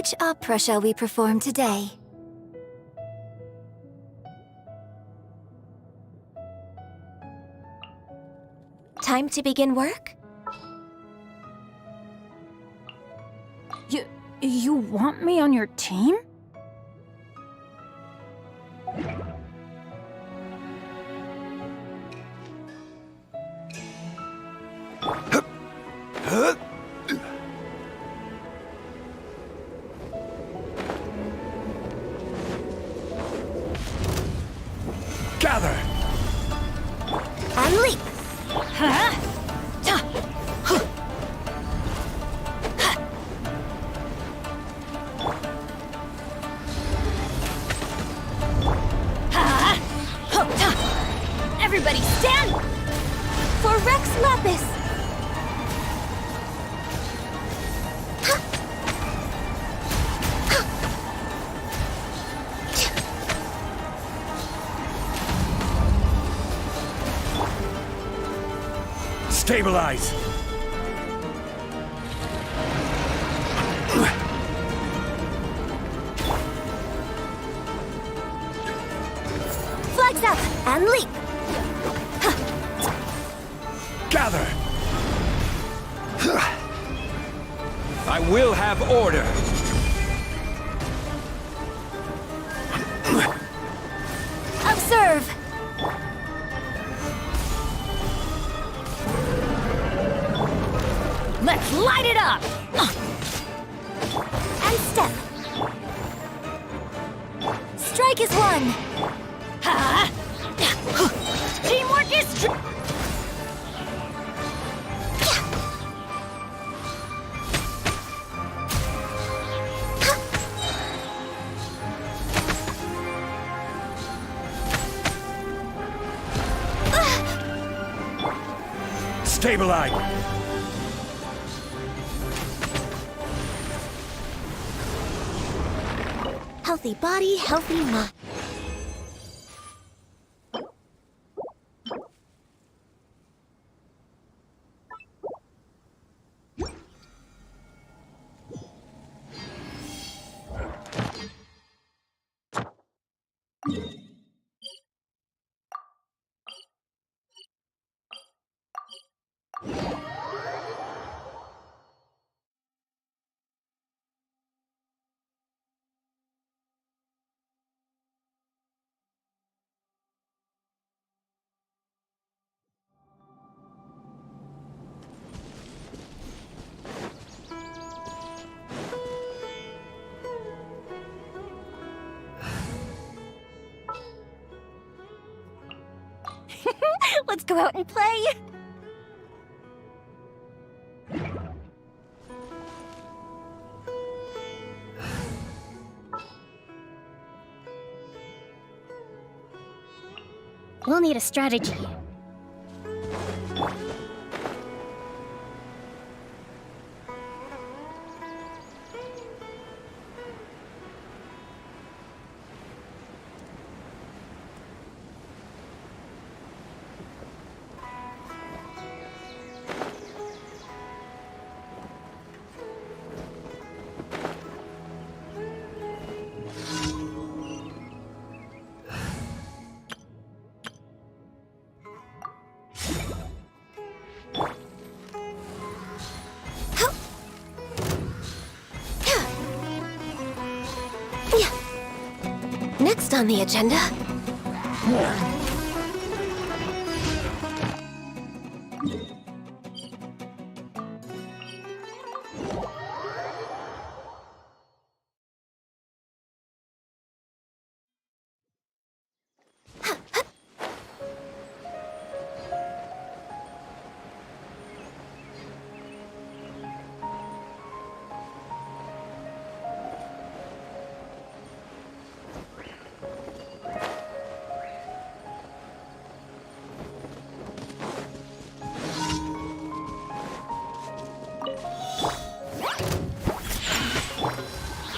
Which opera shall we perform today? Time to begin work? You want me on your team? Gather! And leap! Everybody stand! For Rex Lapis! Stabilize! Flags up! And leap! Gather! I will have order! Observe! Let's light it up! And step! Strike is one! Teamwork is Stabilize! Healthy body, healthy mind. Let's go out and play! We'll need a strategy. Next on the agenda...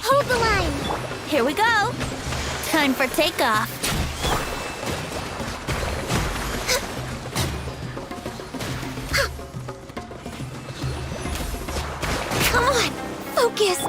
Hold the line! Here we go! Time for takeoff! Come on! Focus!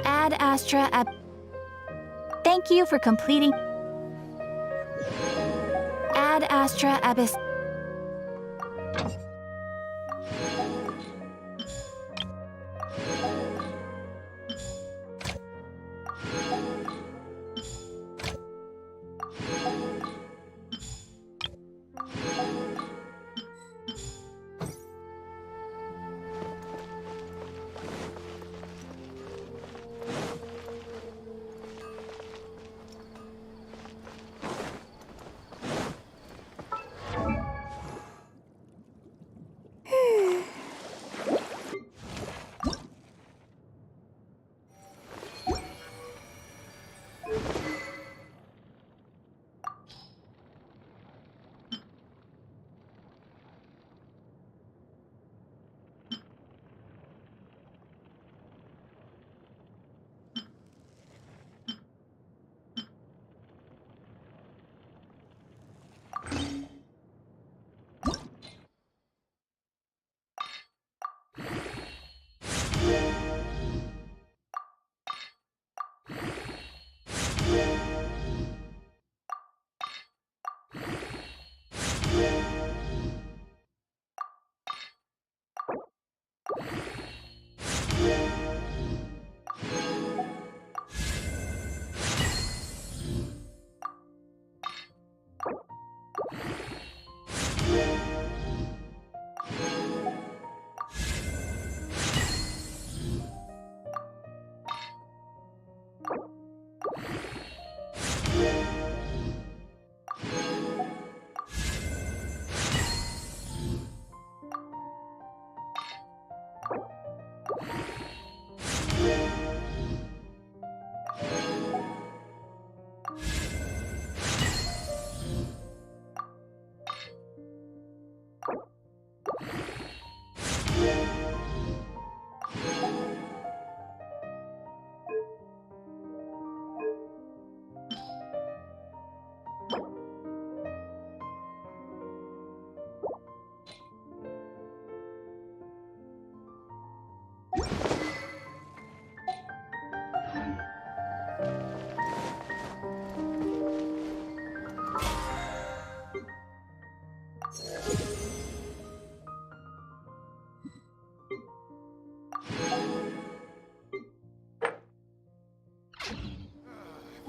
Ad Astra Ab... Thank you for completing... Ad Astra Abyss...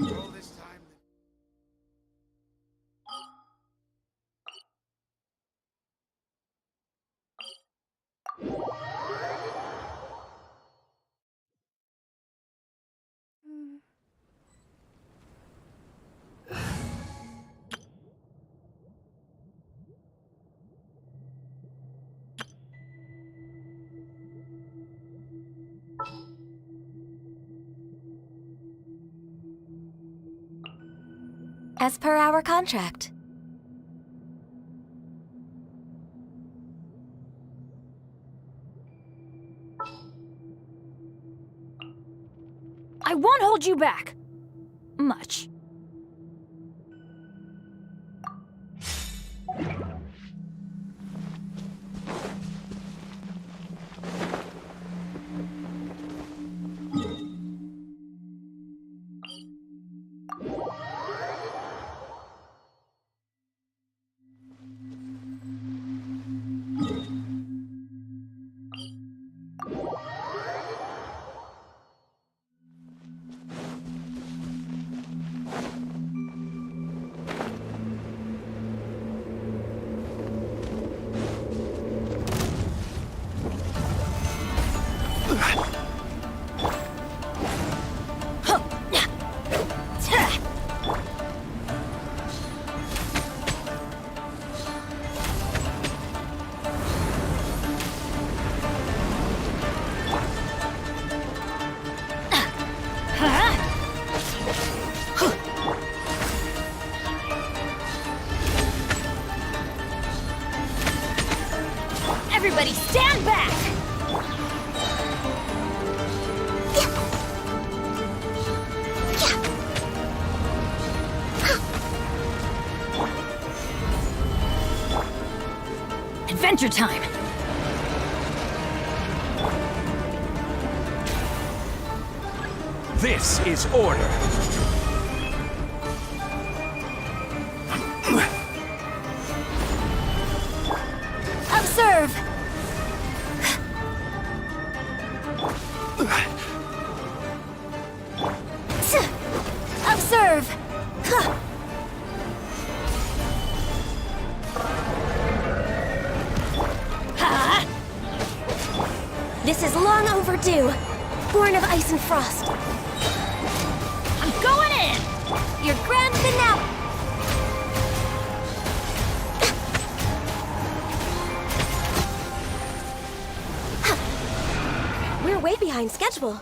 All this time. As per our contract. I won't hold you back. Much. Everybody stand back! Adventure time! This is order. Observe! Observe! Ha! This is long overdue. Born of ice and frost. I'm going in! Your grand finale! We're way behind schedule.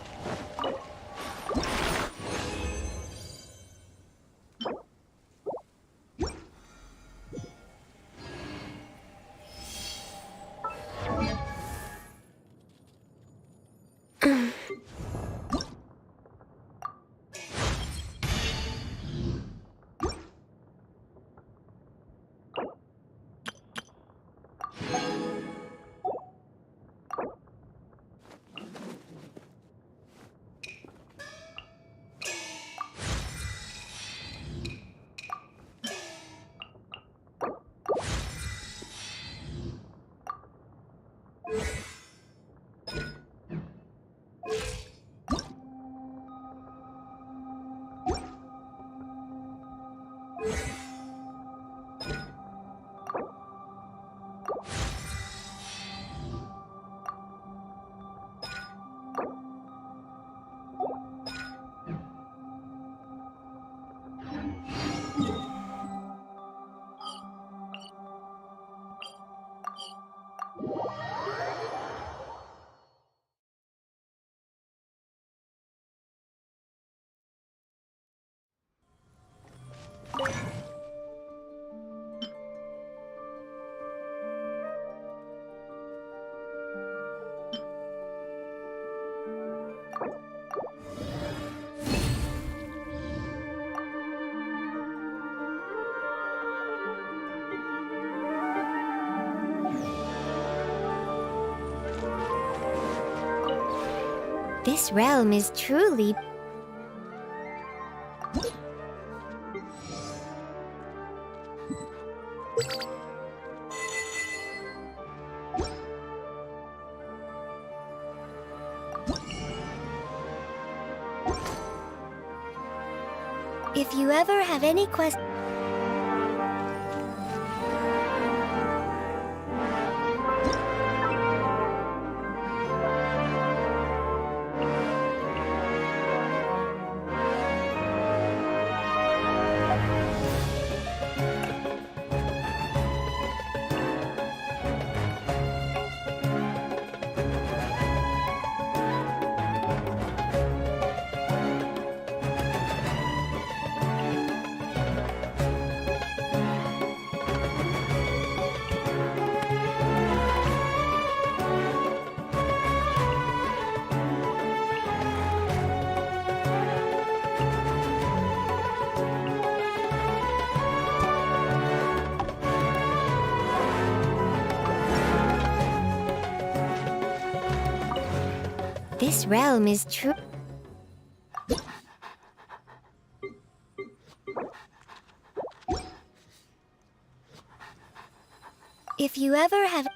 This realm is truly... If you ever have any questions... This realm is true. If you ever have...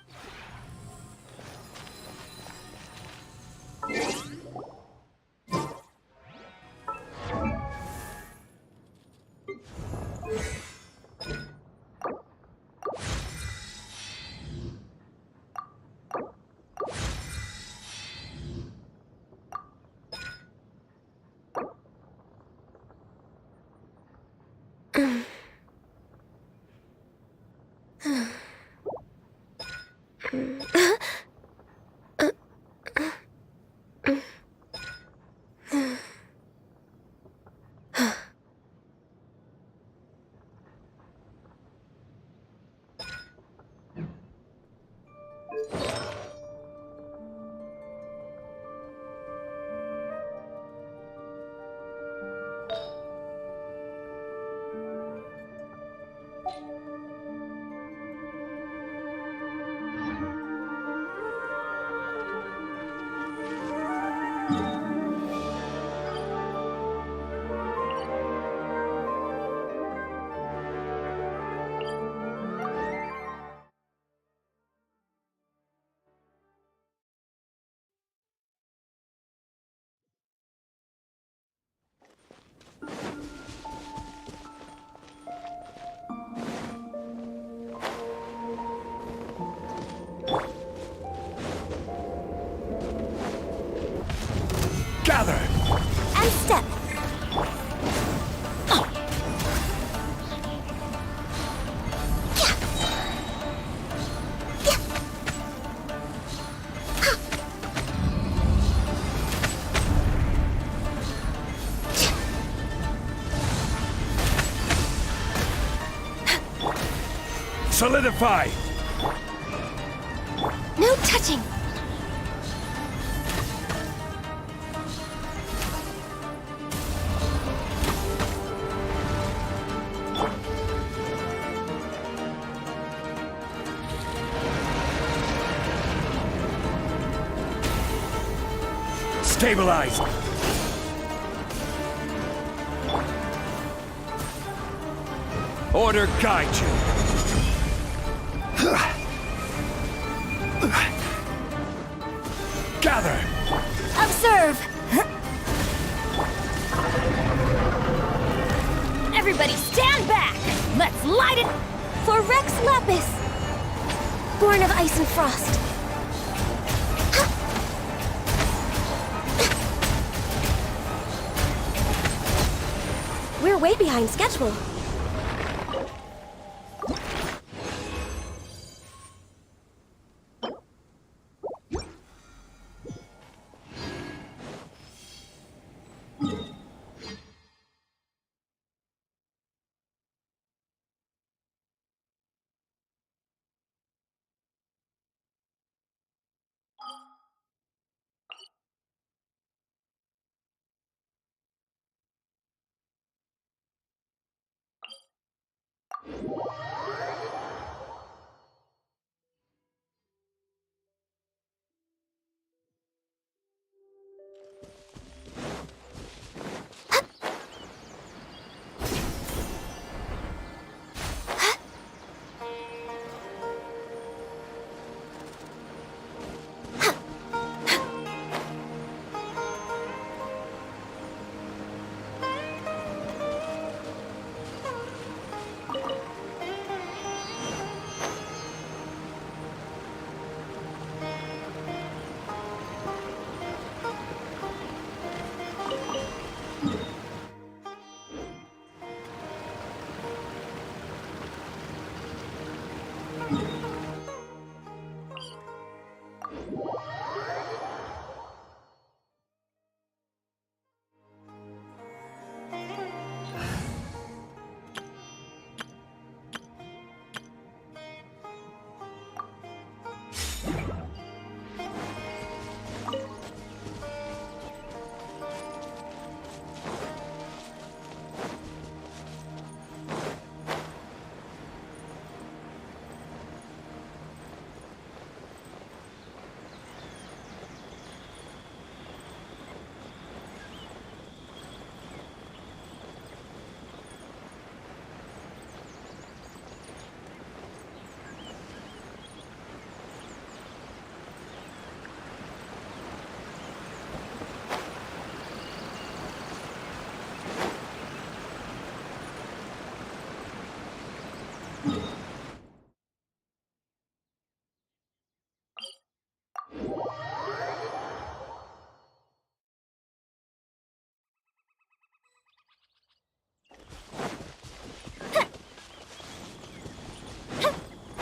Gather! And step. Solidify! No touching. Stabilize! Order guide you! Gather! Observe! Everybody stand back! Let's light it for Rex Lapis! Born of ice and frost. We're way behind schedule.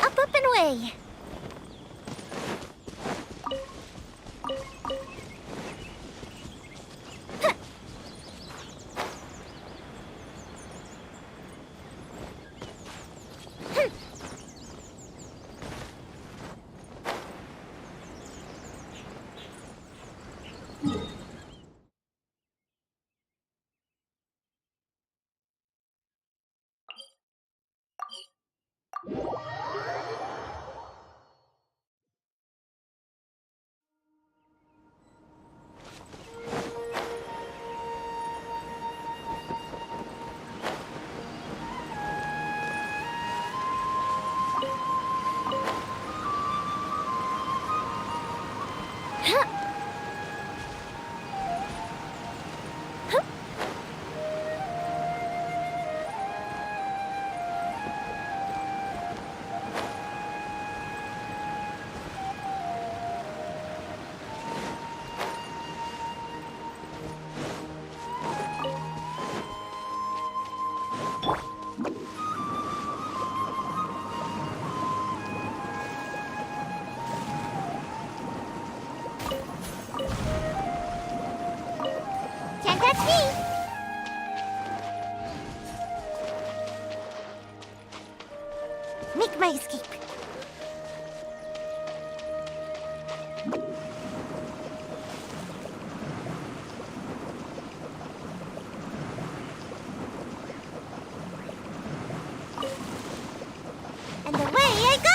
Up and away. Can't catch me! Make my escape. And away I go!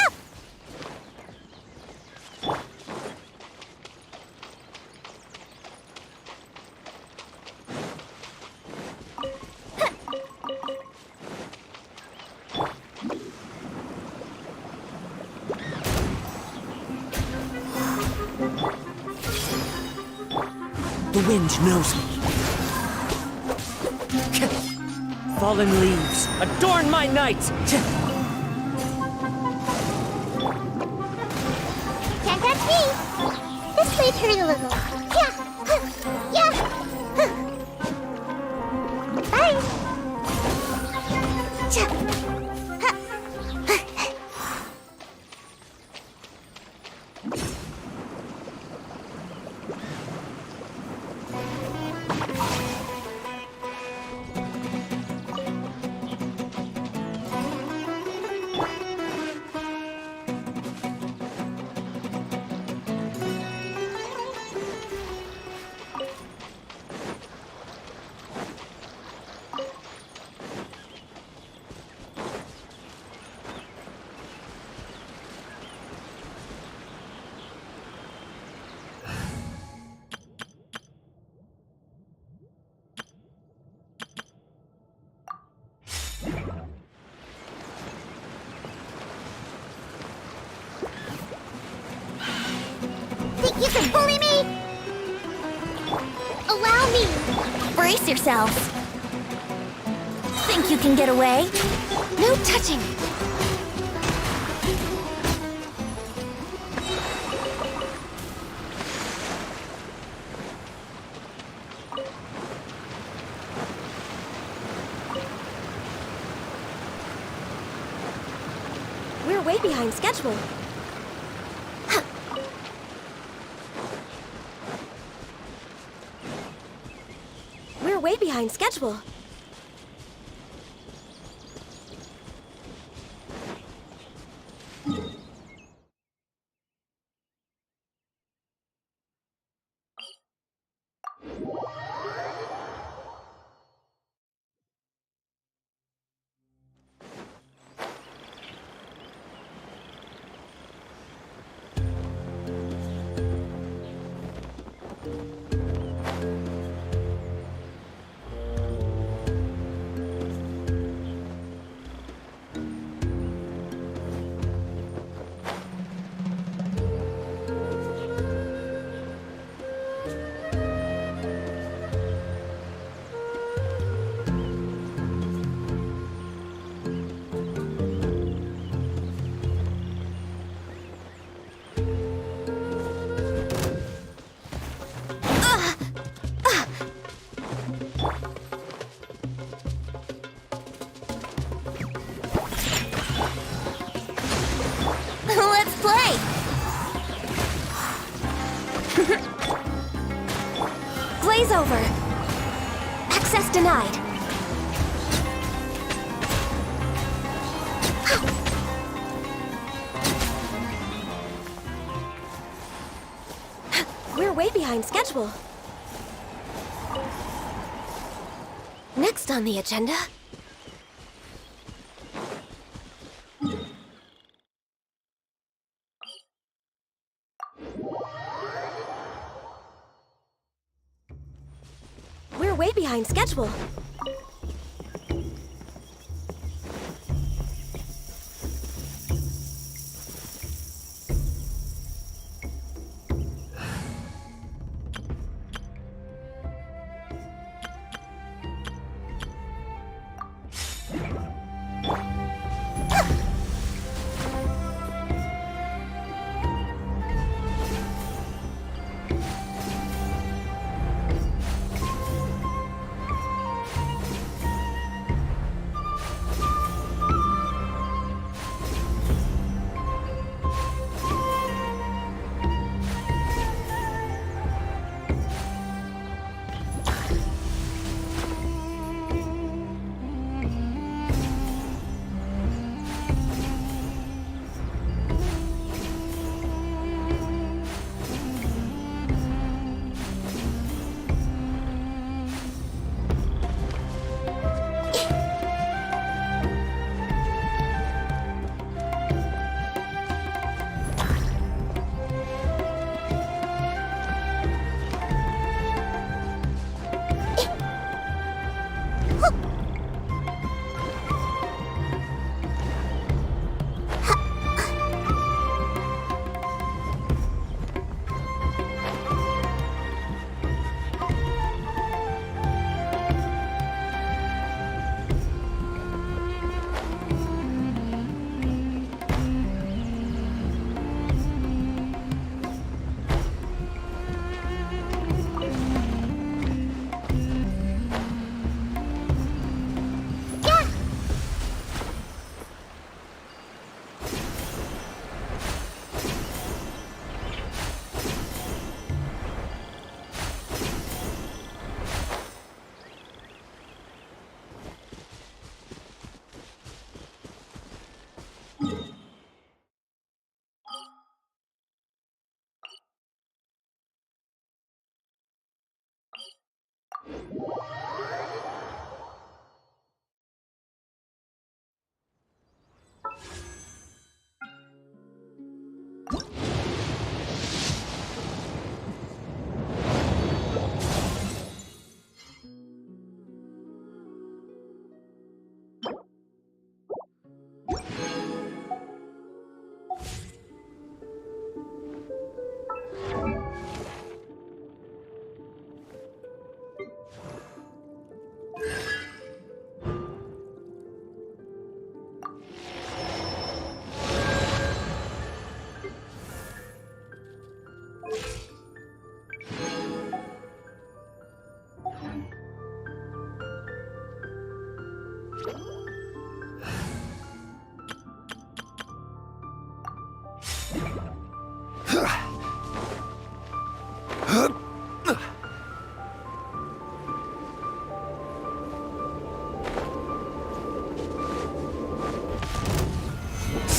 The wind knows me. Fallen leaves, adorn my night! Can't catch me! This might hurt a little. Yeah! Yeah! Bye! Think you can bully me? Allow me! Brace yourselves. Think you can get away? No touching! We're way behind schedule. We're way behind schedule. Let's play! Blaze over. Access denied. We're way behind schedule. Next on the agenda... We're way behind schedule.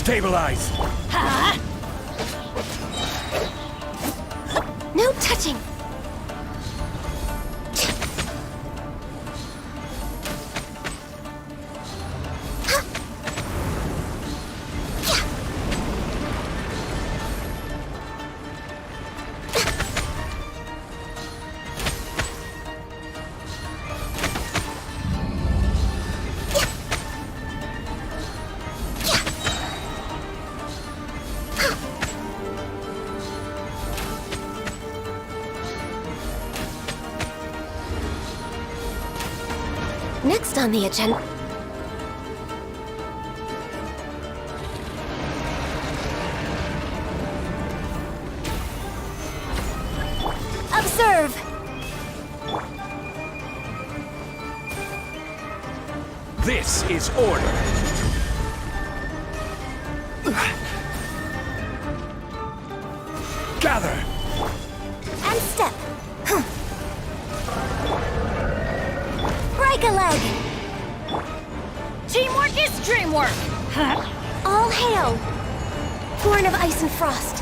Stabilize! Ha! No touching! Next on the agenda... Observe! This is order! Gather! And step! Break a leg! Teamwork is dreamwork! All hail! Born of ice and frost!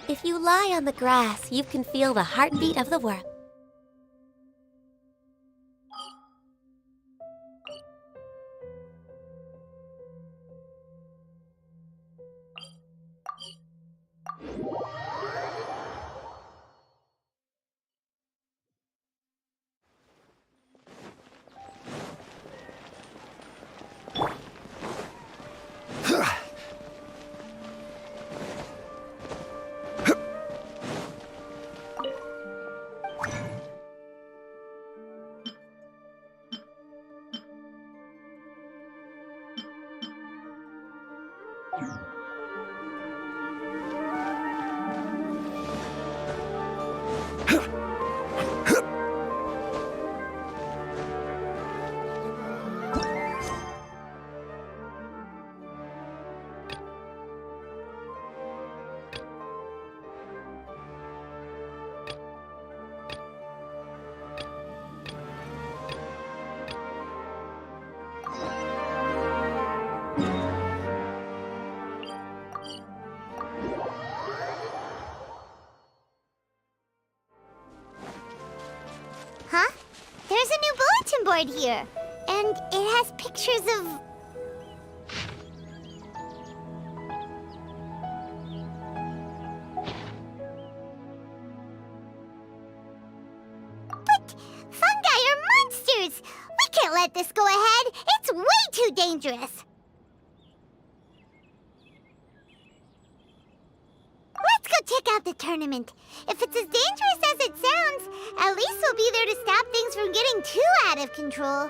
If you lie on the grass, you can feel the heartbeat of the world. Huh? There's a new bulletin board here, and it has pictures of... But fungi are monsters! We can't let this go ahead! It's way too dangerous! Let's go check out the tournament. If it's as dangerous as it sounds, at least we'll be there to stop things from getting too out of control.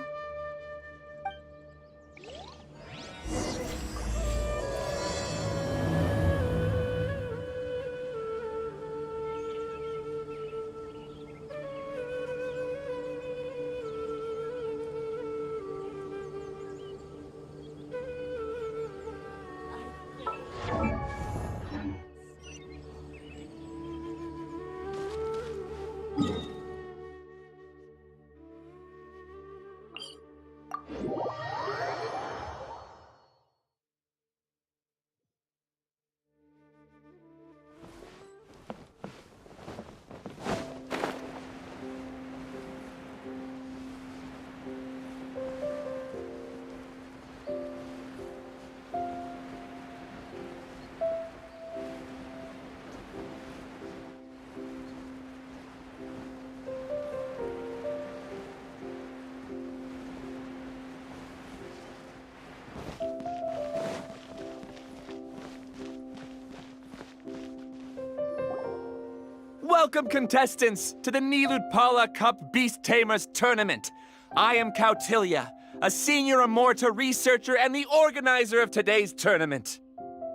Welcome, contestants, to the Niludpala Cup Beast Tamers Tournament. I am Kautilya, a senior Immorta researcher and the organizer of today's tournament.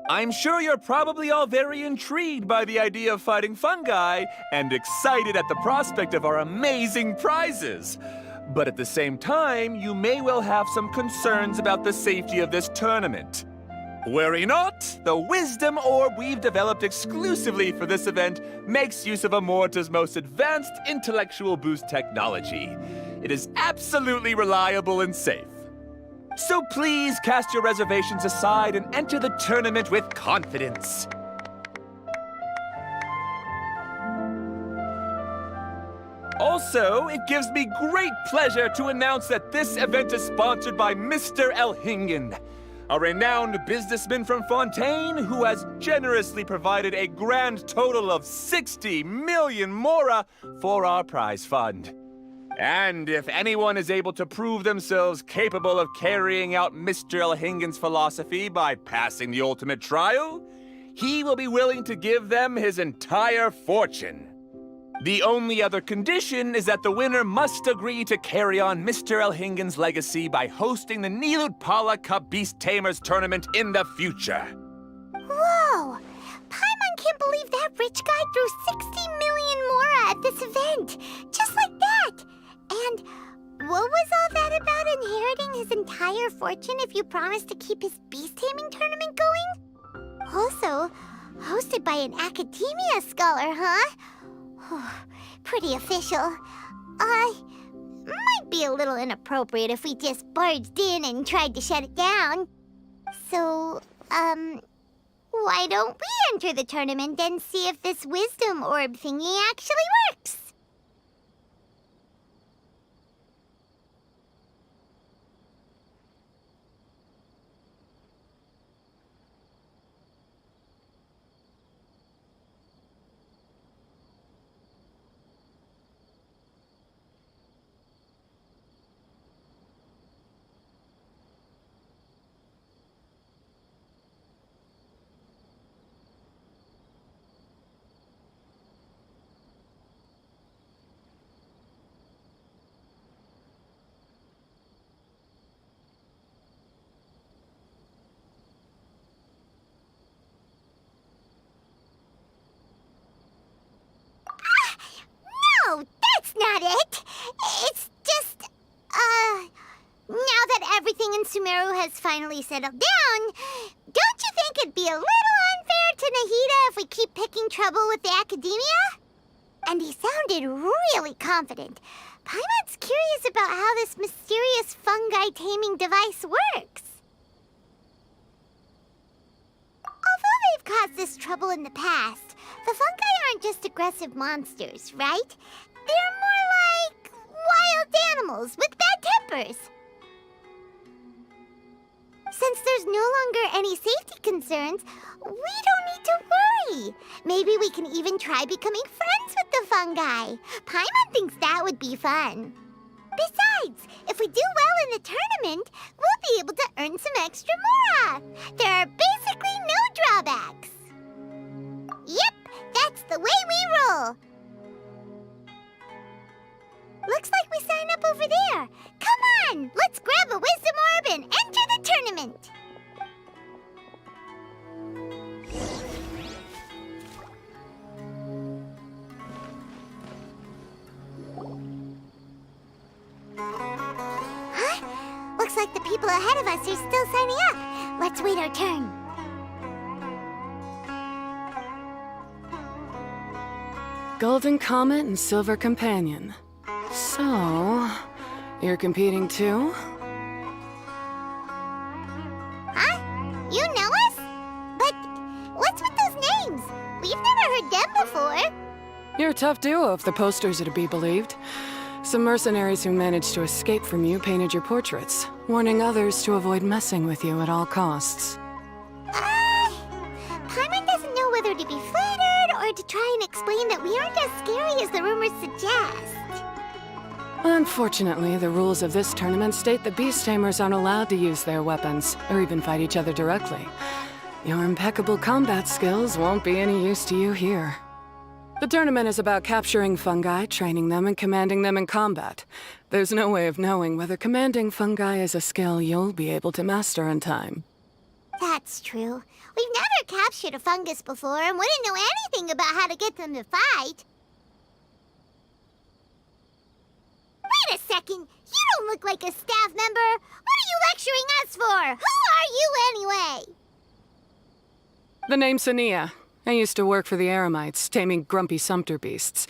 I'm sure you're probably all very intrigued by the idea of fighting fungi and excited at the prospect of our amazing prizes. But at the same time, you may well have some concerns about the safety of this tournament. Worry not, the Wisdom Orb we've developed exclusively for this event makes use of Immorta's most advanced intellectual boost technology. It is absolutely reliable and safe. So please cast your reservations aside and enter the tournament with confidence. Also, it gives me great pleasure to announce that this event is sponsored by Mr. Elhingen, a renowned businessman from Fontaine who has generously provided a grand total of 60 million mora for our prize fund. And if anyone is able to prove themselves capable of carrying out Mr. Elhingen's philosophy by passing the ultimate trial, he will be willing to give them his entire fortune. The only other condition is that the winner must agree to carry on Mr. Elhingen's legacy by hosting the Niludpala Cup Beast Tamers Tournament in the future. Whoa! Paimon can't believe that rich guy threw 60 million mora at this event. Just like that! And what was all that about inheriting his entire fortune if you promised to keep his beast taming tournament going? Also, hosted by an academia scholar, huh? Pretty official. Might be a little inappropriate if we just barged in and tried to shut it down. So, why don't we enter the tournament and see if this wisdom orb thingy actually works? No, that's not it. It's just, now that everything in Sumeru has finally settled down, don't you think it'd be a little unfair to Nahida if we keep picking trouble with the academia? And he sounded really confident. Paimon's curious about how this mysterious fungi taming device works. Although they've caused this trouble in the past, the fungi aren't just aggressive monsters, right? They're more like wild animals with bad tempers. Since there's no longer any safety concerns, we don't need to worry. Maybe we can even try becoming friends with the fungi. Paimon thinks that would be fun. Besides, if we do well in the tournament, we'll be able to earn some extra mora. There are basically no drawbacks. Yep, that's the way we roll. Looks like we sign up over there. Come on, let's grab a wisdom orb and enter the tournament. Huh? Looks like the people ahead of us are still signing up. Let's wait our turn. Golden Comet and Silver Companion. So, you're competing too? Huh? You know us? But what's with those names? We've never heard them before. You're a tough duo if the posters are to be believed. Some mercenaries who managed to escape from you painted your portraits, warning others to avoid messing with you at all costs. Paimon doesn't know whether to be flattered or to try and explain that we aren't as scary as the rumors suggest. Unfortunately, the rules of this tournament state that beast tamers aren't allowed to use their weapons, or even fight each other directly. Your impeccable combat skills won't be any use to you here. The tournament is about capturing fungi, training them, and commanding them in combat. There's no way of knowing whether commanding fungi is a skill you'll be able to master in time. That's true. We've never captured a fungus before and wouldn't know anything about how to get them to fight. Wait a second! You don't look like a staff member! What are you lecturing us for? Who are you anyway? The name's Sania. I used to work for the Eremites, taming grumpy sumpter beasts.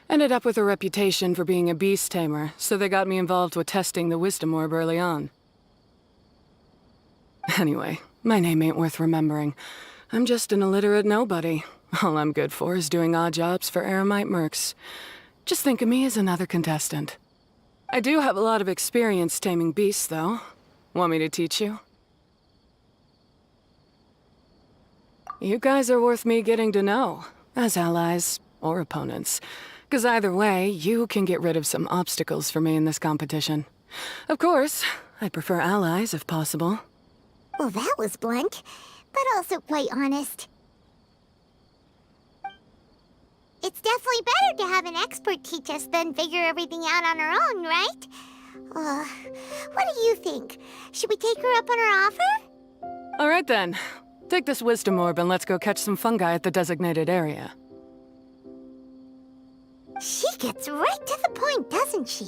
Ended up with a reputation for being a beast tamer, so they got me involved with testing the wisdom orb early on. Anyway, my name ain't worth remembering. I'm just an illiterate nobody. All I'm good for is doing odd jobs for Eremite mercs. Just think of me as another contestant. I do have a lot of experience taming beasts, though. Want me to teach you? You guys are worth me getting to know, as allies or opponents. 'Cause either way, you can get rid of some obstacles for me in this competition. Of course, I prefer allies if possible. Well, that was blunt, but also quite honest. It's definitely better to have an expert teach us than figure everything out on our own, right? What do you think? Should we take her up on her offer? All right then. Take this wisdom orb and let's go catch some fungi at the designated area. She gets right to the point, doesn't she?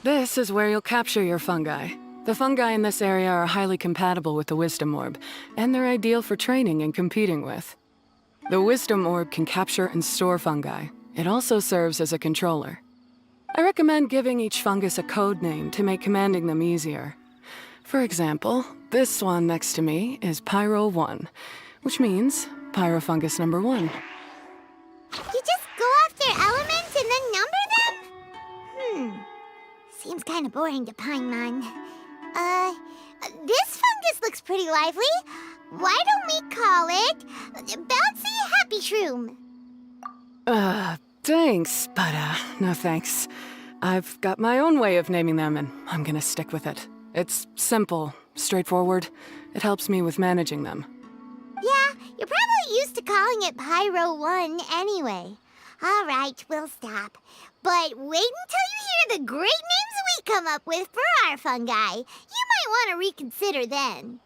This is where you'll capture your fungi. The fungi in this area are highly compatible with the wisdom orb, and they're ideal for training and competing with. The wisdom orb can capture and store fungi. It also serves as a controller. I recommend giving each fungus a code name to make commanding them easier. For example, this one next to me is Pyro 1, which means Pyrofungus number 1. You just go off their elements and then number them? Seems kind of boring to Paimon. This fungus looks pretty lively. Why don't we call it Bouncy Happy Shroom? Thanks, but no thanks. I've got my own way of naming them, and I'm gonna stick with it. It's simple, straightforward. It helps me with managing them. Yeah, you're probably used to calling it Pyro 1 anyway. All right, we'll stop. But wait until you hear the great names we come up with for our fungi. You might want to reconsider then.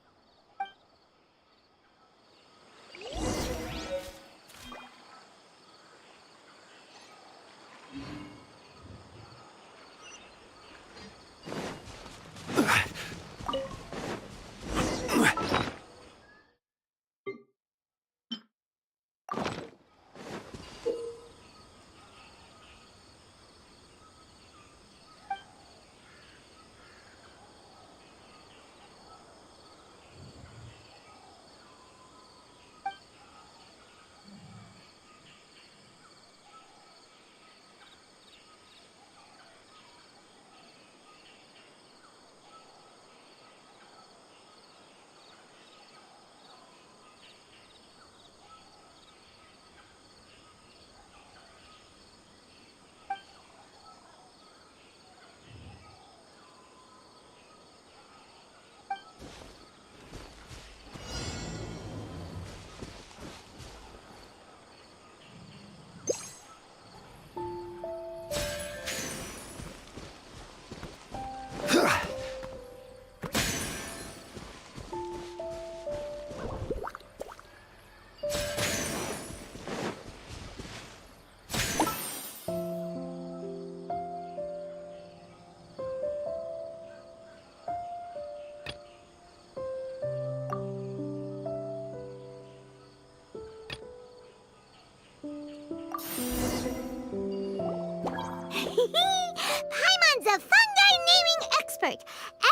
Paimon's a fungi naming expert.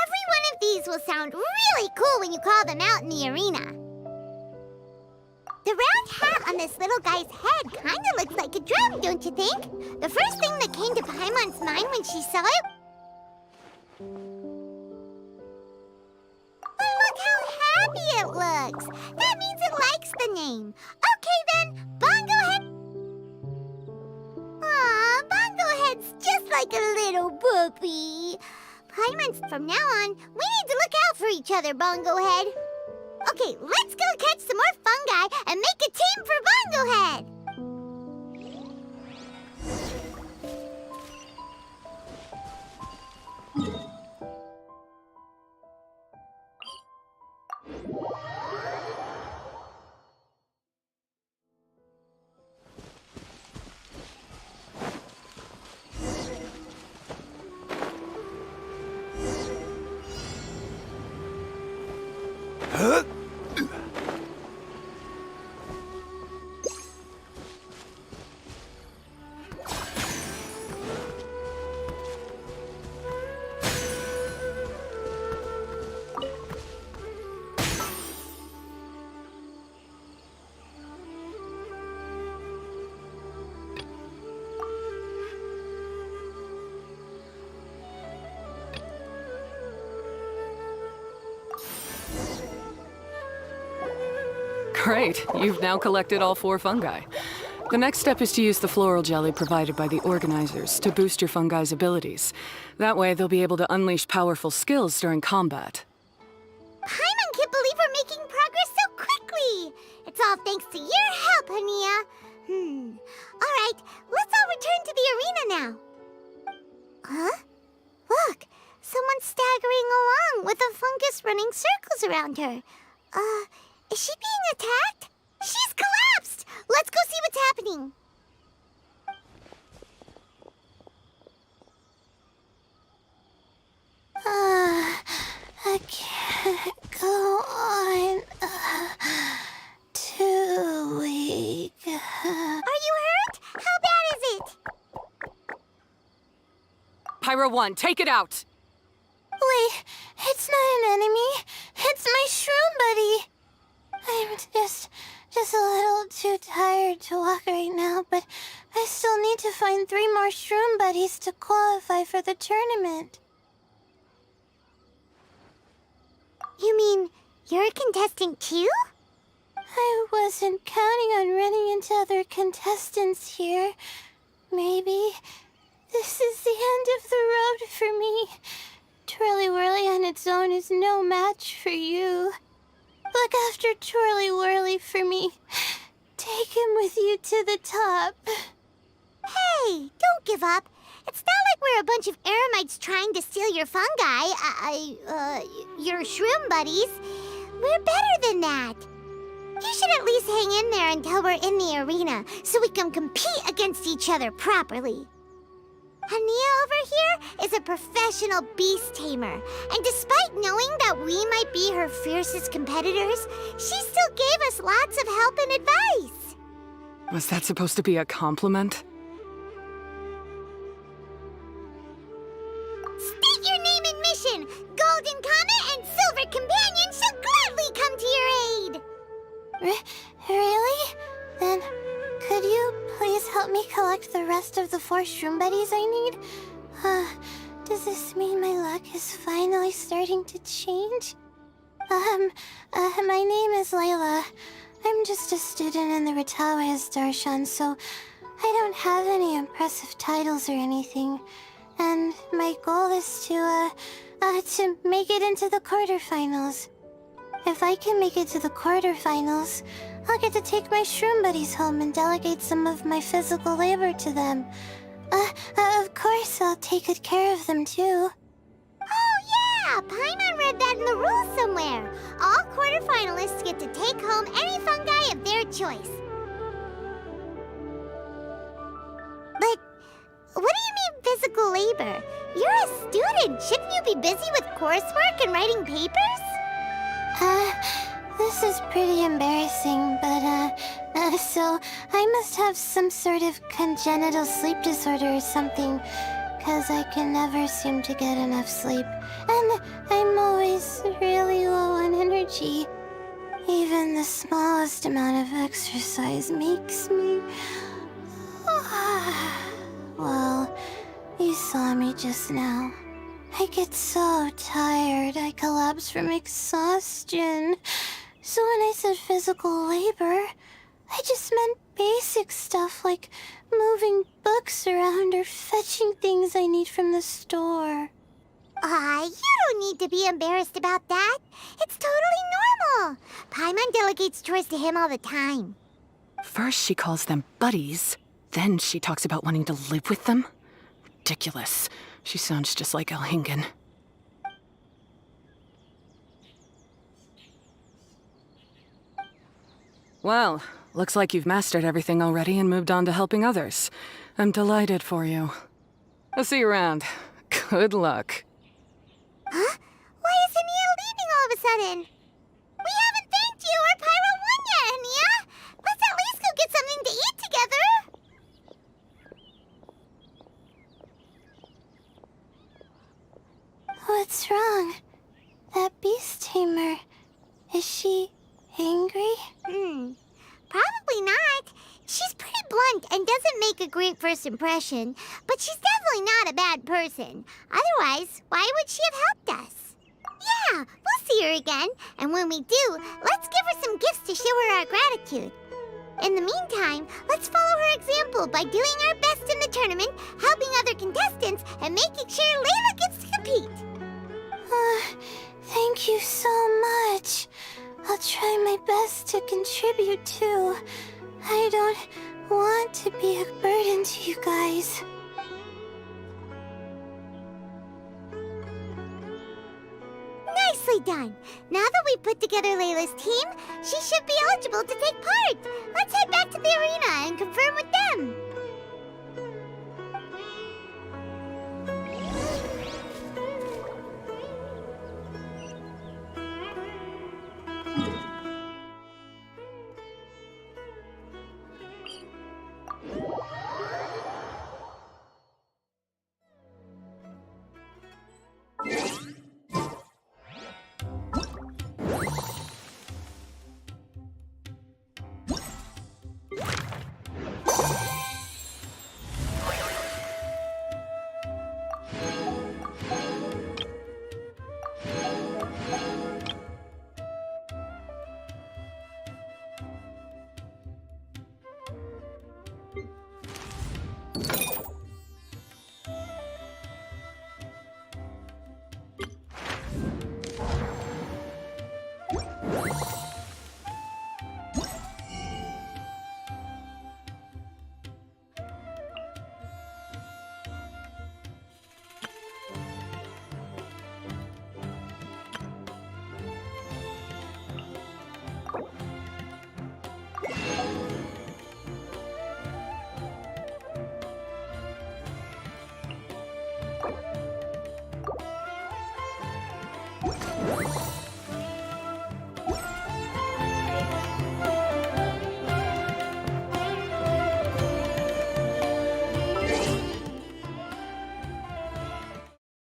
Every one of these will sound really cool when you call them out in the arena. The round hat on this little guy's head kind of looks like a drum, don't you think? The first thing that came to Paimon's mind when she saw it... Oh, look how happy it looks. That means it likes the name. Okay then, Bongo Head... Aw, Bongo Head's just like like a little puppy. Paimon, from now on, we need to look out for each other, Bongo Head. Okay, let's go catch some more fungi and make a team for Bongo Head. Great, you've now collected all 4 fungi. The next step is to use the floral jelly provided by the organizers to boost your fungi's abilities. That way, they'll be able to unleash powerful skills during combat. Paimon can't believe we're making progress so quickly. It's all thanks to your help, Hania. All right, let's all return to the arena now. Huh? Look, someone's staggering along with a fungus running circles around her. Is she being attacked? She's collapsed! Let's go see what's happening. I can't go on. Too weak. Are you hurt? How bad is it? Pyro 1, take it out! Wait, it's not an enemy. It's my shroom buddy. I'm just a little too tired to walk right now, but I still need to find 3 more shroom buddies to qualify for the tournament. You mean you're a contestant too? I wasn't counting on running into other contestants here. Maybe this is the end of the road for me. Twirly Whirly on its own is no match for you. Look after Twirly Whirly for me. Take him with you to the top. Hey, don't give up. It's not like we're a bunch of eremites trying to steal your fungi. Your shroom buddies. We're better than that. You should at least hang in there until we're in the arena, so we can compete against each other properly. Hania over here is a professional beast tamer, and despite knowing that we might be her fiercest competitors, she still gave us lots of help and advice. Was that supposed to be a compliment? State your name and mission! Golden Comet and Silver Companion shall gladly come to your aid! Really? Then could you please help me collect the rest of the 4 shroom buddies I need? Does this mean my luck is finally starting to change? My name is Layla. I'm just a student in the Ratawa's Darshan, so I don't have any impressive titles or anything. And my goal is to make it into the quarterfinals. If I can make it to the quarterfinals, I'll get to take my shroom buddies home and delegate some of my physical labor to them. Of course, I'll take good care of them, too. Oh, yeah! Paimon read that in the rules somewhere. All quarterfinalists get to take home any fungi of their choice. But what do you mean physical labor? You're a student. Shouldn't you be busy with coursework and writing papers? This is pretty embarrassing, but, so I must have some sort of congenital sleep disorder or something, 'cause I can never seem to get enough sleep, and I'm always really low on energy. Even the smallest amount of exercise makes me... Well, you saw me just now. I get so tired, I collapse from exhaustion. So when I said physical labor, I just meant basic stuff like moving books around or fetching things I need from the store. You don't need to be embarrassed about that. It's totally normal. Paimon delegates chores to him all the time. First she calls them buddies, then she talks about wanting to live with them. Ridiculous. She sounds just like Elhingen. Well, looks like you've mastered everything already and moved on to helping others. I'm delighted for you. I'll see you around. Good luck. Huh? Why is Ania leaving all of a sudden? We haven't thanked you or Pyro won yet, Ania! Let's at least go get something to eat together! What's wrong? That beast tamer... is she... angry? Probably not. She's pretty blunt and doesn't make a great first impression, but she's definitely not a bad person. Otherwise, why would she have helped us? Yeah, we'll see her again, and when we do, let's give her some gifts to show her our gratitude. In the meantime, let's follow her example by doing our best in the tournament, helping other contestants, and making sure Layla gets to compete. Thank you so much. I'll try my best to contribute too. I don't want to be a burden to you guys. Nicely done. Now that we've put together Layla's team, she should be eligible to take part. Let's head back to the arena and confirm with them.